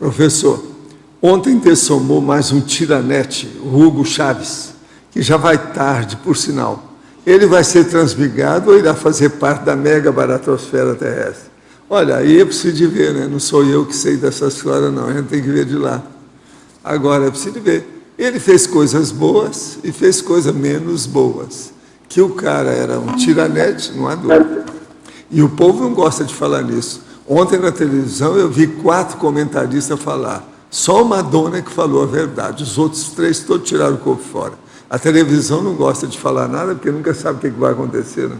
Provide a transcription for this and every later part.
Professor, ontem dessomou mais um tiranete, o Hugo Chaves, que já vai tarde, por sinal. Ele vai ser transmigado ou irá fazer parte da mega baratosfera terrestre? Olha, aí é preciso de ver, né? Não sou eu que sei dessa história, não. A gente tem que ver de lá. Agora é preciso de ver. Ele fez coisas boas e fez coisas menos boas. Que o cara era um tiranete, não há dúvida. E o povo não gosta de falar nisso. Ontem na televisão eu vi 4 comentaristas falar. Só o Madonna que falou a verdade. Os outros 3 todos tiraram o corpo fora. A televisão não gosta de falar nada porque nunca sabe o que vai acontecer, né?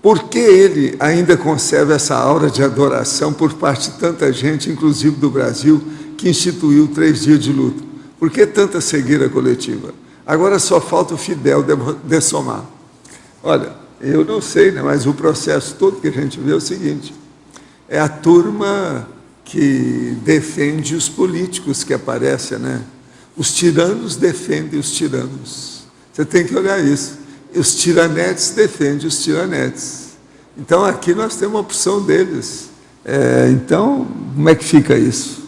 Por que ele ainda conserva essa aura de adoração por parte de tanta gente, inclusive do Brasil, que instituiu 3 dias de luto? Por que tanta cegueira coletiva? Agora só falta o Fidel dessomar. Olha, eu não sei, né, mas o processo todo que a gente vê é o seguinte: é a turma que defende os políticos que aparecem, né? Os tiranos defendem os tiranos. Você tem que olhar isso. Os tiranetes defendem os tiranetes. Então, aqui nós temos uma opção deles. Então, como é que fica isso?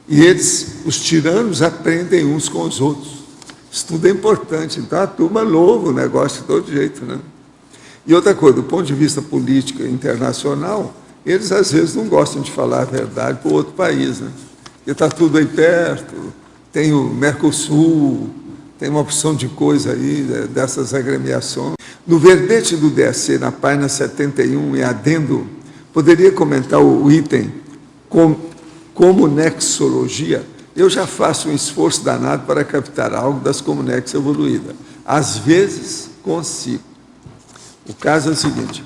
E eles, os tiranos, aprendem uns com os outros. Isso tudo é importante. Então, a turma louva o negócio de todo jeito, né? E outra coisa, do ponto de vista político e internacional, eles, às vezes, não gostam de falar a verdade para o outro país, né? Porque está tudo aí perto, tem o Mercosul, tem uma opção de coisa aí, dessas agremiações. No verbete do DSC, na página 71, em adendo, poderia comentar o item comunexologia? Eu já faço um esforço danado para captar algo das comunex evoluídas. Às vezes, consigo. O caso é o seguinte,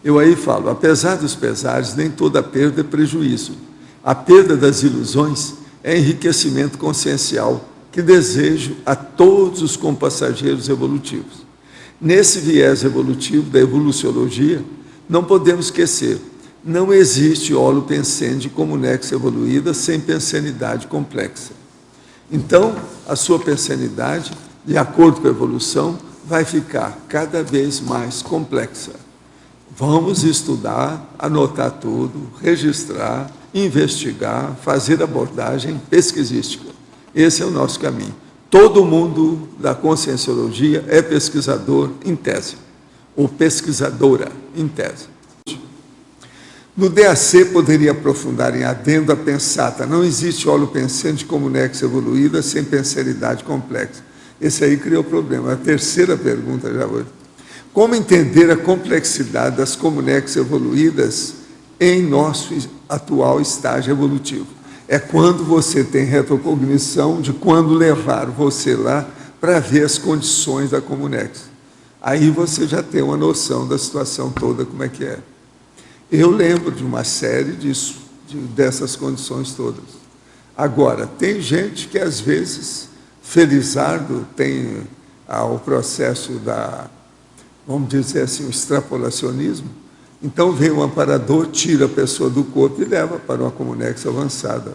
eu aí falo, apesar dos pesares, nem toda perda é prejuízo. A perda das ilusões é enriquecimento consciencial que desejo a todos os compassageiros evolutivos. Nesse viés evolutivo da evoluciologia, não podemos esquecer, não existe holopensende comunex evoluída sem pensenidade complexa. Então, a sua pensenidade, de acordo com a evolução, vai ficar cada vez mais complexa. Vamos estudar, anotar tudo, registrar, investigar, fazer abordagem pesquisística. Esse é o nosso caminho. Todo mundo da conscienciologia é pesquisador em tese, ou pesquisadora em tese. No DAC, poderia aprofundar em adendo a pensata. Não existe holopensende comunex evoluída sem pensenidade complexa. Esse aí criou problema. A terceira pergunta já hoje. Como entender a complexidade das comunex evoluídas em nosso atual estágio evolutivo? É quando você tem retrocognição de quando levar você lá para ver as condições da comunex. Aí você já tem uma noção da situação toda, como é que é. Eu lembro de uma série disso, dessas condições todas. Agora, tem gente que, às vezes, felizardo, tem o processo da, vamos dizer assim, o extrapolacionismo. Então, vem um amparador, tira a pessoa do corpo e leva para uma comunex avançada.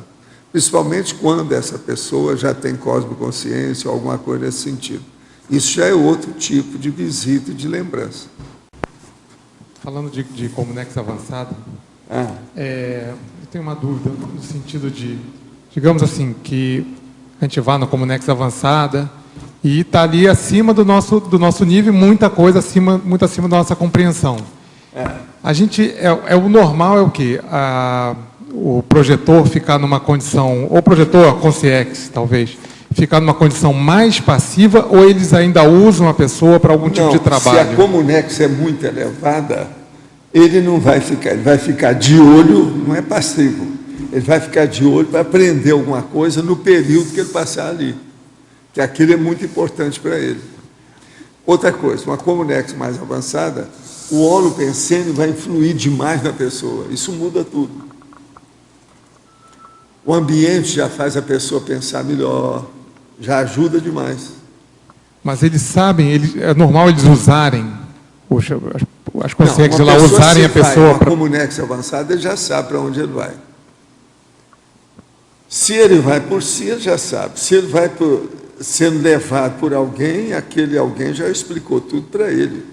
Principalmente quando essa pessoa já tem cosmoconsciência ou alguma coisa nesse sentido. Isso já é outro tipo de visita e de lembrança. Falando de comunex avançada, eu tenho uma dúvida no sentido de, digamos assim, que a gente vá na comunex avançada e está ali acima do nosso nível, muita coisa acima, muito acima da nossa compreensão. A gente, o normal é o quê? O projetor ficar numa condição, ou o projetor, a consciex, talvez, ficar numa condição mais passiva, ou eles ainda usam a pessoa para algum tipo de trabalho? Se a comunex é muito elevada, ele não vai ficar, ele vai ficar de olho, não é passivo, ele vai ficar de olho para aprender alguma coisa no período que ele passar ali, que aquilo é muito importante para ele. Outra coisa, uma comunex mais avançada, o holopensene vai influir demais na pessoa, isso muda tudo. O ambiente já faz a pessoa pensar melhor, já ajuda demais. Mas eles sabem, é normal eles usarem, as consciências de lá usarem a pessoa para... Uma comunex avançada, ele já sabe para onde ele vai. Se ele vai por si, ele já sabe. Se ele vai sendo levado por alguém, aquele alguém já explicou tudo para ele.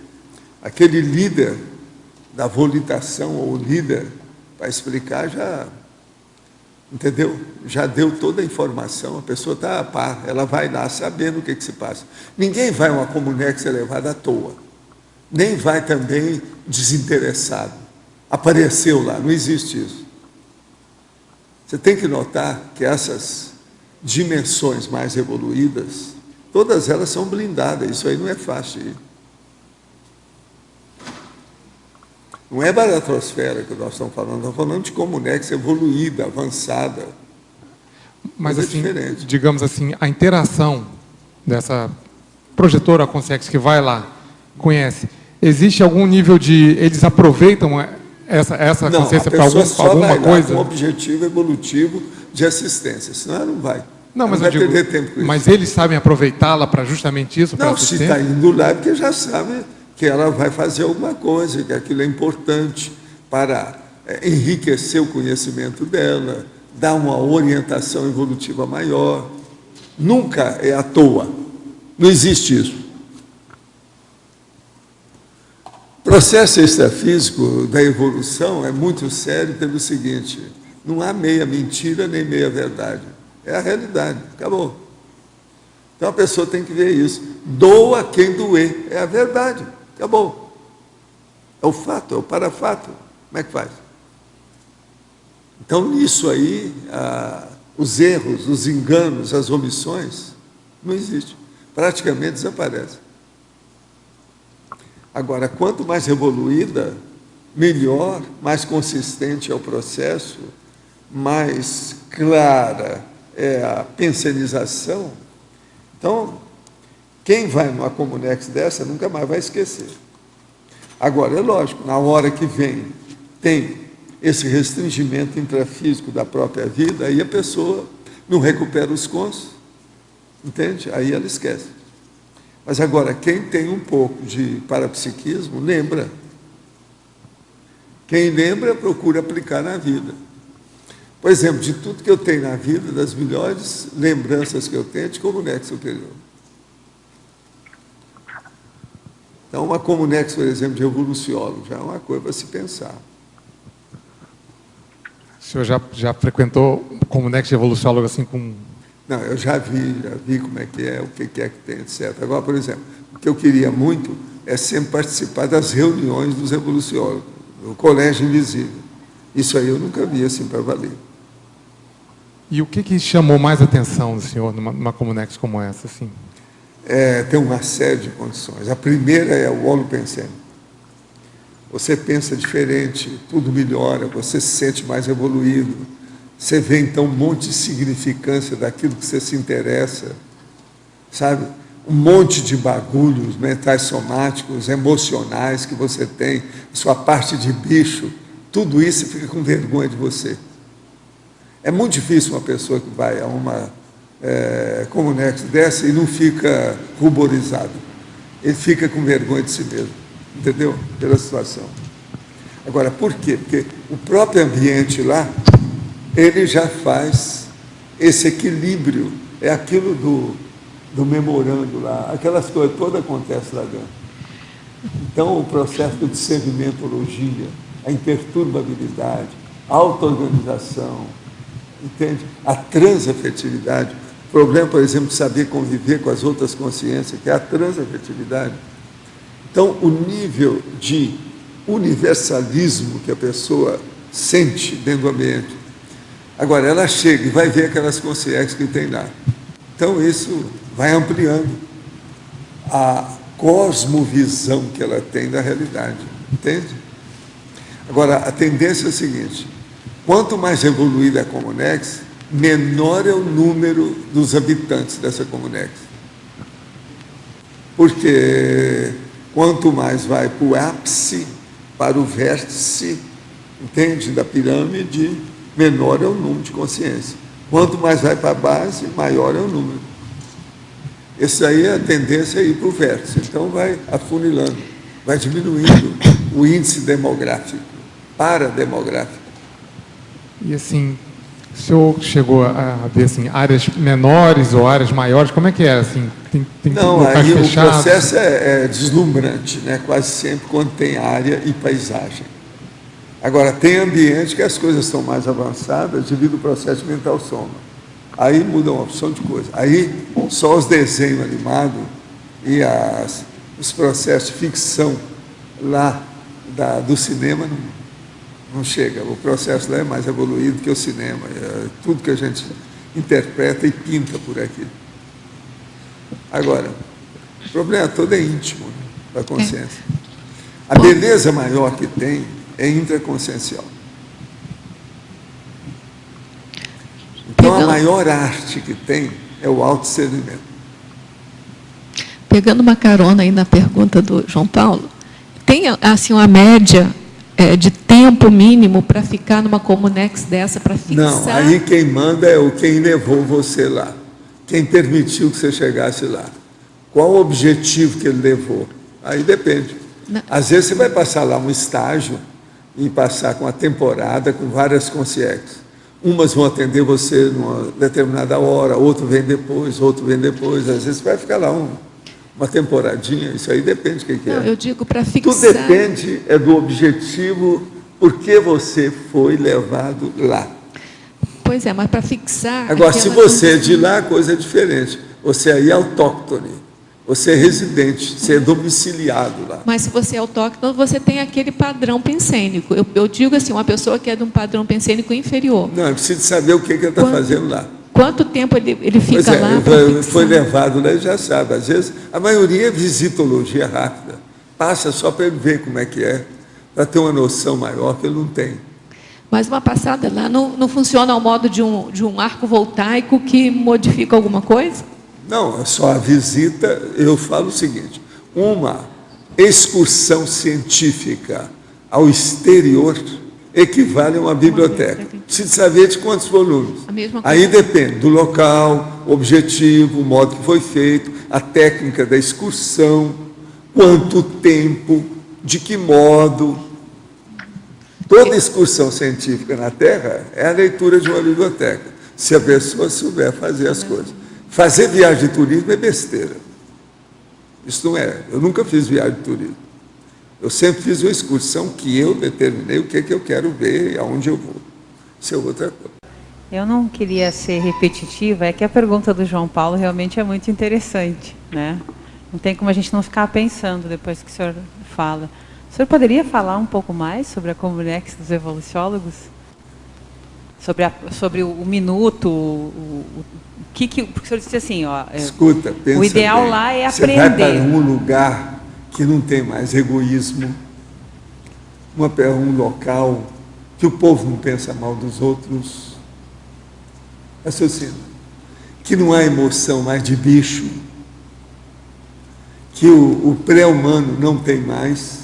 Aquele líder da volitação, ou líder, para explicar, Entendeu? Já deu toda a informação, a pessoa está a par, ela vai lá sabendo o que se passa. Ninguém vai a uma Comunex elevada à toa, nem vai também desinteressado. Apareceu lá, não existe isso. Você tem que notar que essas dimensões mais evoluídas, todas elas são blindadas, isso aí não é fácil. Não é baratrosfera que nós estamos falando de Comunex evoluída, avançada. Mas assim, digamos assim, a interação dessa projetora Consex que vai lá, conhece, existe algum nível de... Eles aproveitam essa não, consciência para alguma coisa? Com um objetivo evolutivo de assistência, senão ela não vai. Não, mas não vai perder tempo com isso. Mas eles sabem aproveitá-la para justamente isso? Não, se está indo lá, é porque já sabe que ela vai fazer alguma coisa, que aquilo é importante para enriquecer o conhecimento dela, dar uma orientação evolutiva maior. Nunca é à toa. Não existe isso. O processo extrafísico da evolução é muito sério pelo seguinte: não há meia mentira nem meia verdade. É a realidade. Acabou. Então a pessoa tem que ver isso. Doa quem doer. É a verdade. Acabou. É o fato, é o parafato. Como é que faz? Então, nisso aí, os erros, os enganos, as omissões, não existem. Praticamente desaparecem. Agora, quanto mais evoluída, melhor, mais consistente é o processo, mais clara é a pensionização. Então, quem vai numa Comunex dessa nunca mais vai esquecer. Agora, é lógico, na hora que vem, tem esse restringimento intrafísico da própria vida, aí a pessoa não recupera os cons, entende? Aí ela esquece. Mas agora, quem tem um pouco de parapsiquismo, lembra. Quem lembra, procura aplicar na vida. Por exemplo, de tudo que eu tenho na vida, das melhores lembranças que eu tenho é de Comunex superior. Então, uma Comunex, por exemplo, de evoluciólogo, já é uma coisa para se pensar. O senhor já frequentou Comunex de evoluciólogo assim com... Não, eu já vi como é, o que é que tem, etc. Agora, por exemplo, o que eu queria muito é sempre participar das reuniões dos evoluciólogos, do Colégio Invisível. Isso aí eu nunca vi assim para valer. E o que chamou mais atenção do senhor numa Comunex como essa? Assim? Tem uma série de condições. A primeira é o holopensene. Você pensa diferente, tudo melhora, você se sente mais evoluído. Você vê, então, um monte de significância daquilo que você se interessa, sabe? Um monte de bagulhos mentais somáticos, emocionais que você tem, sua parte de bicho, tudo isso fica com vergonha de você. É muito difícil uma pessoa que vai a uma Comunex dessa e não fica ruborizado. Ele fica com vergonha de si mesmo, entendeu? Pela situação. Agora, por quê? Porque o próprio ambiente lá, ele já faz esse equilíbrio, é aquilo do memorando lá, aquelas coisas todas acontecem lá dentro. Então, o processo de discernimentologia, a imperturbabilidade, a auto-organização, entende? A transafetividade, o problema, por exemplo, de saber conviver com as outras consciências, que é a transafetividade. Então, o nível de universalismo que a pessoa sente dentro do ambiente. Agora, ela chega e vai ver aquelas consciências que tem lá. Então, isso vai ampliando a cosmovisão que ela tem da realidade, entende? Agora, a tendência é a seguinte: quanto mais evoluída a Comunex, menor é o número dos habitantes dessa Comunex. Porque quanto mais vai para o ápice, para o vértice, entende, da pirâmide, menor é o número de consciência. Quanto mais vai para a base, maior é o número. Essa aí é a tendência a ir para o vértice. Então vai afunilando, vai diminuindo o índice demográfico, parademográfico. E assim, o senhor chegou a ver assim, áreas menores ou áreas maiores? Como é que é? Assim, tem não, locais aí fechados? O processo é deslumbrante, né? Quase sempre quando tem área e paisagem. Agora, tem ambiente que as coisas estão mais avançadas devido ao processo mental soma. Aí muda uma opção de coisa. Aí só os desenhos animados e os processos de ficção lá do cinema não chega. O processo lá é mais evoluído que o cinema. É tudo que a gente interpreta e pinta por aqui. Agora, o problema todo é íntimo, né, da consciência. A beleza maior que tem é intraconsciencial. Então, a maior arte que tem é o autodiscernimento. Pegando uma carona aí na pergunta do João Paulo, tem assim uma média de tempo mínimo para ficar numa Comunex dessa, para fixar? Não, aí quem manda é quem levou você lá, quem permitiu que você chegasse lá. Qual o objetivo que ele levou? Aí depende. Não. Às vezes você vai passar lá um estágio e passar com a temporada, com várias concierges. Umas vão atender você numa determinada hora, outro vem depois, outro vem depois. Às vezes você vai ficar lá uma temporadinha, isso aí depende do que é. Não, eu digo para fixar. Tudo depende do objetivo, por que você foi levado lá. Pois é, mas para fixar... Agora, se você é de lá, a coisa é diferente. Você aí é autóctone. Você é residente, você é domiciliado lá. Mas se você é autóctono, você tem aquele padrão pensênico. Eu digo assim, uma pessoa que é de um padrão pensênico inferior. Não, eu preciso saber o que ele está fazendo lá. Quanto tempo ele fica lá? Foi levado lá e já sabe. Às vezes, a maioria é visitologia rápida. Passa só para ele ver como é que é, para ter uma noção maior que ele não tem. Mas uma passada lá não funciona ao modo de um arco voltaico que modifica alguma coisa? Não, é só a visita. Eu falo o seguinte, uma excursão científica ao exterior equivale a uma biblioteca. Precisa saber de quantos volumes. Aí depende do local, objetivo, o modo que foi feito, a técnica da excursão, quanto tempo, de que modo. Toda excursão científica na Terra é a leitura de uma biblioteca, se a pessoa souber fazer as coisas. Fazer viagem de turismo é besteira. Isso não é. Eu nunca fiz viagem de turismo. Eu sempre fiz uma excursão que eu determinei o que eu quero ver e aonde eu vou. Isso é outra coisa. Eu não queria ser repetitiva, é que a pergunta do João Paulo realmente é muito interessante, né? Não tem como a gente não ficar pensando depois que o senhor fala. O senhor poderia falar um pouco mais sobre a Comunex dos evoluciólogos? Sobre o minuto, porque o senhor disse assim, ó, escuta, pensa o ideal bem. lá é Você aprender. Vai para um lugar que não tem mais egoísmo, um local que o povo não pensa mal dos outros, raciocina, que não há emoção mais de bicho, que o pré-humano não tem mais,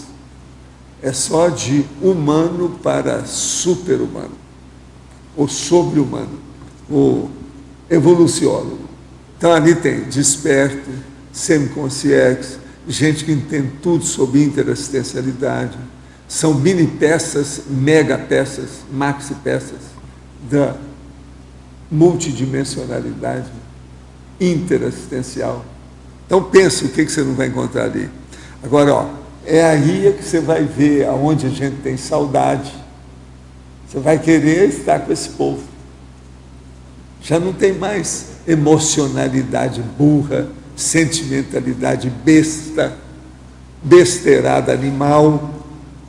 é só de humano para super-humano, ou sobre-humano, ou evoluciólogo. Então ali tem desperto, semiconsciência, gente que entende tudo sobre interassistencialidade, são mini peças, mega peças, maxi peças da multidimensionalidade interassistencial. Então pense o que você não vai encontrar ali. Agora, ó, é aí que você vai ver aonde a gente tem saudade. Você vai querer estar com esse povo. Já não tem mais emocionalidade burra, sentimentalidade besta, besteirada animal.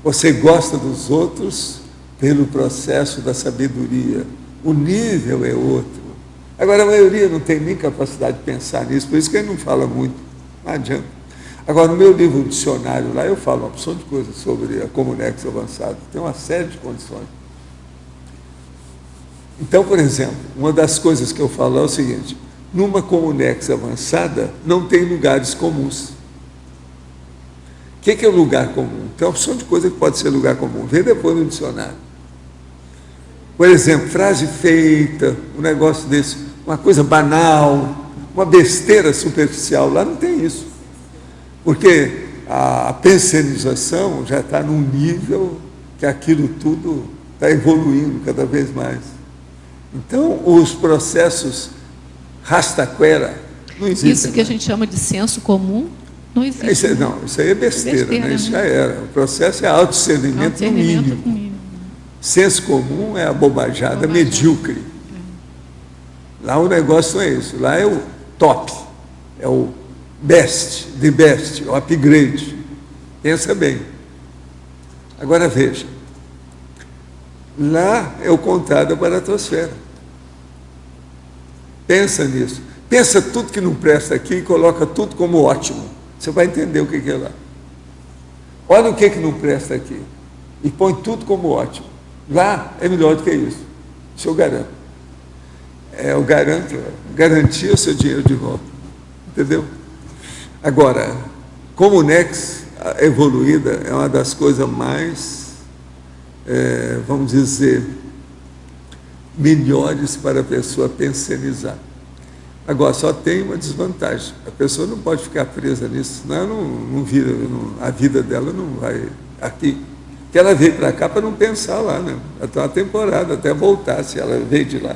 Você gosta dos outros pelo processo da sabedoria. O nível é outro. Agora, a maioria não tem nem capacidade de pensar nisso, por isso que ele não fala muito. Não adianta. Agora, no meu livro dicionário lá, eu falo uma opção de coisas sobre a Comunex avançada. Tem uma série de condições. Então, por exemplo, uma das coisas que eu falo é o seguinte, numa Comunex avançada, não tem lugares comuns. O que é o lugar comum? Tem uma opção de coisa que pode ser lugar comum. Vê depois no dicionário. Por exemplo, frase feita, um negócio desse, uma coisa banal, uma besteira superficial, lá não tem isso. Porque a pensenização já está num nível que aquilo tudo está evoluindo cada vez mais. Então, os processos rastaquera não existem. Isso que a gente chama de senso comum não existe. Isso aí é besteira, né? Isso já era. O processo é autodiscernimento no mínimo. Senso comum é a bobajada medíocre. Lá o negócio não é isso. Lá é o top, é o best, the best, o upgrade. Pensa bem. Agora veja. Lá é o contrário da baratosfera. Pensa nisso. Pensa tudo que não presta aqui e coloca tudo como ótimo. Você vai entender o que é lá. Olha o que não presta aqui e põe tudo como ótimo. Lá é melhor do que isso. Isso eu garanto. Eu garantir o seu dinheiro de volta. Entendeu? Agora, Comunex evoluída é uma das coisas mais, vamos dizer, melhores para a pessoa pensionizar. Agora, só tem uma desvantagem. A pessoa não pode ficar presa nisso, senão não vira, a vida dela não vai aqui. Porque ela veio para cá para não pensar lá, né? Até uma temporada, até voltar, se ela veio de lá.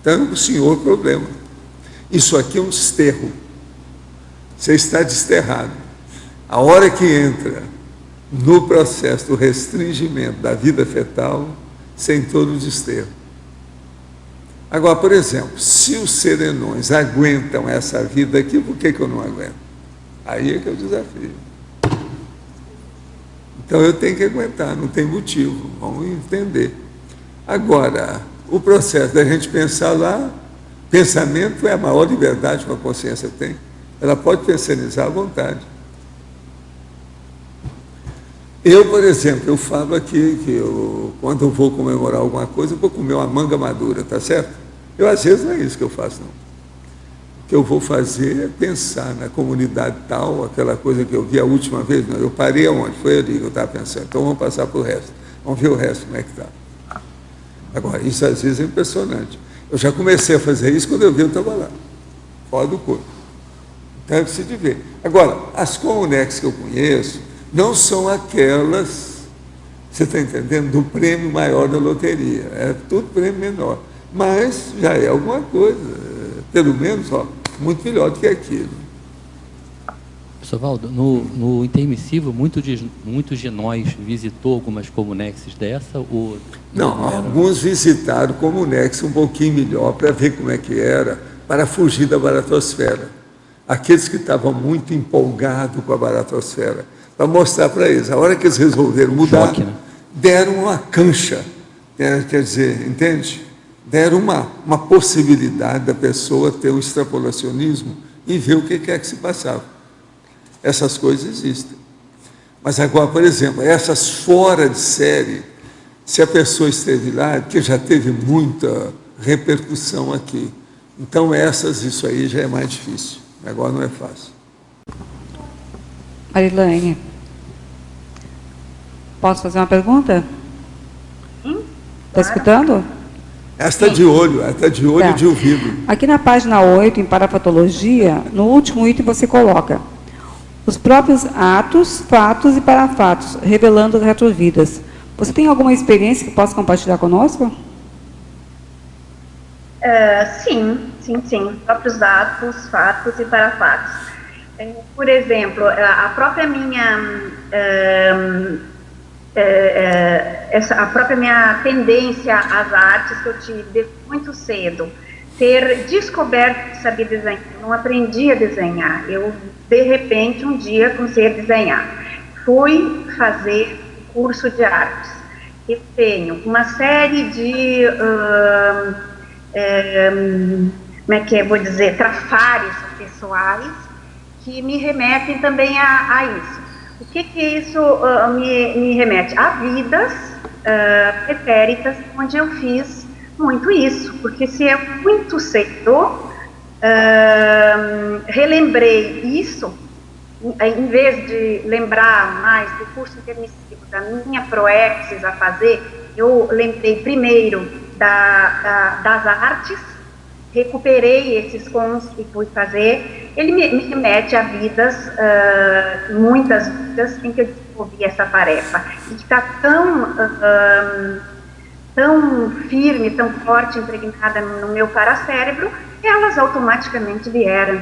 Então, o senhor problema. Isso aqui é um desterro. Você está desterrado. A hora que entra no processo do restringimento da vida fetal, você entrou no desterro. Agora, por exemplo, se os serenões aguentam essa vida aqui, por que eu não aguento? Aí é que é o desafio. Então eu tenho que aguentar, não tem motivo, vamos entender. Agora, o processo da gente pensar lá, pensamento é a maior liberdade que a consciência tem. Ela pode pensionizar à vontade. Eu, por exemplo, eu falo aqui que quando eu vou comemorar alguma coisa, eu vou comer uma manga madura, tá certo? Eu, às vezes, não é isso que eu faço, não. O que eu vou fazer é pensar na comunidade tal, aquela coisa que eu vi a última vez, não, eu parei aonde? Foi ali que eu estava pensando. Então, vamos passar para o resto. Vamos ver o resto, como é que está. Agora, isso às vezes é impressionante. Eu já comecei a fazer isso quando eu vi, eu estava lá, fora do corpo. Então, é preciso ver. Agora, as Comunex que eu conheço, não são aquelas, você está entendendo, do prêmio maior da loteria. É tudo prêmio menor. Mas já é alguma coisa, pelo menos, muito melhor do que aquilo. Professor Valdo, no intermissivo, muitos de nós visitou algumas Comunexes dessa? Ou não, alguns visitaram Comunex um pouquinho melhor para ver como é que era, para fugir da baratosfera. Aqueles que estavam muito empolgados com a baratosfera, para mostrar para eles. A hora que eles resolveram mudar, choque, né? Deram uma cancha, quer dizer, entende? Deram uma possibilidade da pessoa ter um extrapolacionismo e ver o que é que se passava. Essas coisas existem. Mas agora, por exemplo, essas fora de série, se a pessoa esteve lá, porque já teve muita repercussão aqui. Então, isso aí já é mais difícil. Agora não é fácil. Marilane, posso fazer uma pergunta? Está escutando? Esta está de olho, e de ouvido. Aqui na página 8, em parapatologia, no último item você coloca os próprios atos, fatos e parafatos, revelando as retrovidas. Você tem alguma experiência que possa compartilhar conosco? Sim. Os próprios atos, fatos e parafatos. Por exemplo, a própria minha tendência às artes que eu tive desde muito cedo, ter descoberto que sabia desenhar, eu não aprendi a desenhar, eu de repente um dia comecei a desenhar, fui fazer curso de artes, eu tenho uma série de como é que eu vou dizer, trafares pessoais que me remetem também a isso. O que isso me remete? A vidas pretéritas, onde eu fiz muito isso, porque se eu muito cedo relembrei isso, em vez de lembrar mais do curso intermissivo, da minha proexis a fazer, eu lembrei primeiro das artes, recuperei esses cons e fui fazer. Ele me remete a vidas, muitas vidas em que eu desenvolvi essa tarefa. E está tão firme, tão forte, impregnada no meu paracérebro, elas automaticamente vieram.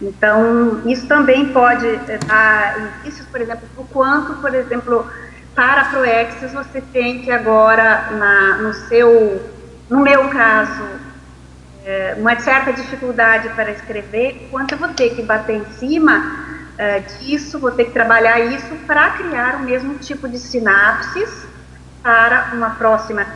Então, isso também pode dar indícios, por exemplo, do quanto, por exemplo, para a Proexis você tem que agora, no meu caso, uma certa dificuldade para escrever, quanto eu vou ter que bater em cima disso, vou ter que trabalhar isso para criar o mesmo tipo de sinapses para uma próxima